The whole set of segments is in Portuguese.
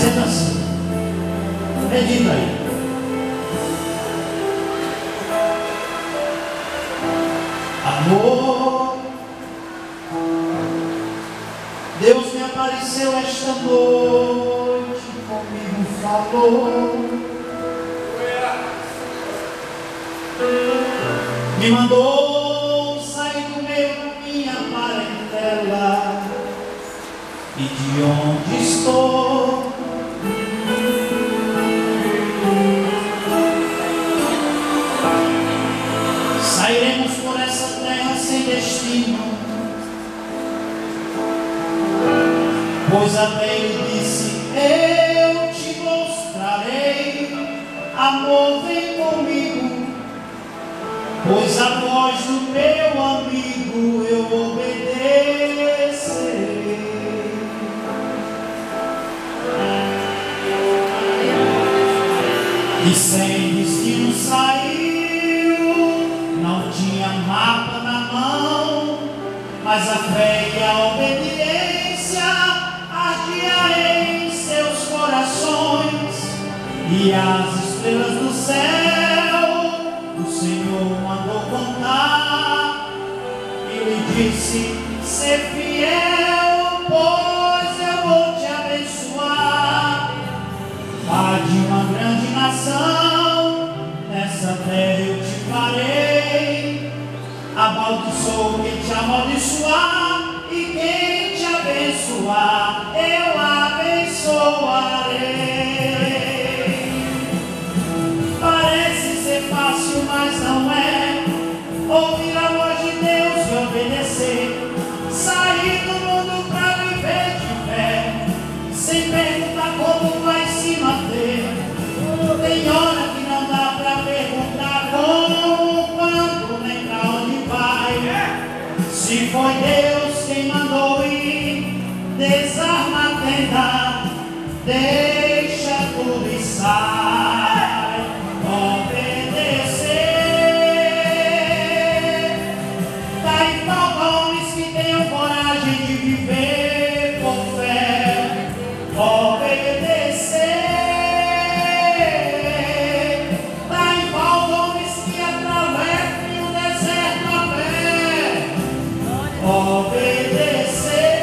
dizendo assim, medita aí. Amor, Deus me apareceu esta noite, comigo falou, me mandou sair do meio da minha parentela e de onde estou. Sairemos por essa terra sem destino, pois até ele disse, eu te mostrarei, amor vem comigo, pois a voz do meu amigo eu obedecerei. E sem destino saiu, não tinha mapa na mão, mas a fé e a obediência ardia em seus corações, e as estrelas do céu o Senhor mandou contar, e lhe disse, ser fiel, pois eu vou te abençoar. Pai de uma grande nação, nessa terra eu te farei, amaldiçoou quem te amaldiçoar, e quem te abençoar, eu abençoarei. Parece ser fácil, mas não é, ouvir a voz de Deus e obedecer, sair do mundo pra viver de fé, sem perguntar como vai se manter. Tem hora que não dá pra perguntar como, quando, nem pra onde vai. Se foi Deus quem mandou ir, desarma a tenda, deixa tudo e sai, obedecer. Daí faltam homens que tenham coragem de viver por fé, obedecer. Daí faltam homens que atravessem o deserto a pé, obedecer.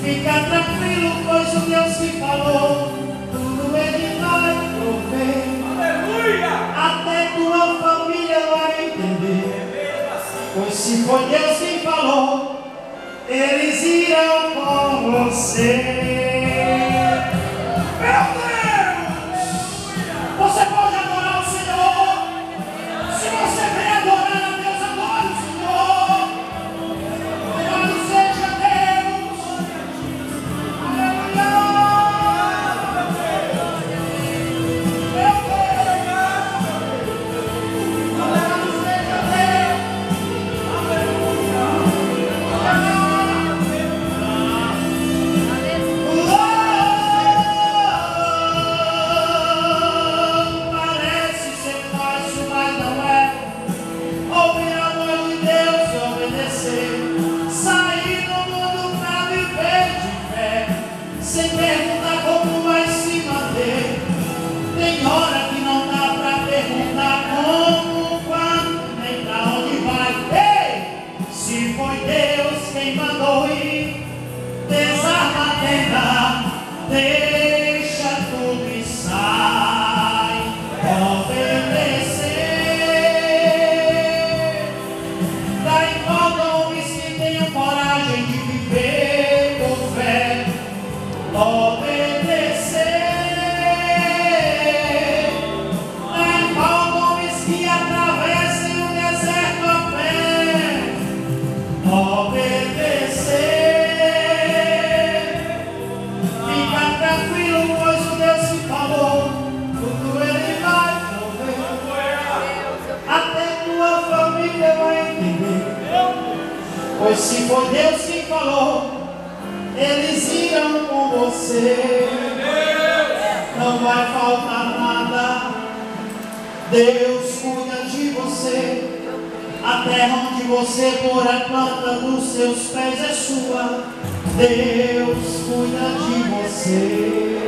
Fica tranquilo, pois o Deus que falou, tudo ele vai prover. Aleluia! Até tua família vai entender, pois se foi Deus quem falou, eles irão com você. Meu Deus! Você pode adorar o Senhor. Se você vem adorar a Deus, adore o Senhor. Louvado seja Deus. Aleluia! Meu Deus! Louvado seja Deus. Parece ser fácil, mas não é, ouvir a voz de Deus e obedecer, sair do mundo pra viver de fé, sem perguntar como vai se manter. Tem hora que não dá pra perguntar como, quando, nem pra onde vai. Ei! Se foi Deus quem mandou ir, desarma a tenda, deixa tudo e sai, obedecer. Daí faltam homens que tenham coragem de viver por fé, obedecer. Daí faltam homens que atravessem o deserto a pé, obedecer. Fica tranquilo, pois o Deus que falou, tudo ele vai prover. Até tua família vai entender, pois se foi Deus quem falou, eles irão com você. Não vai faltar nada, Deus cuida de você. A terra onde você pôr a planta dos seus pés é sua. Deus cuida cuida de você.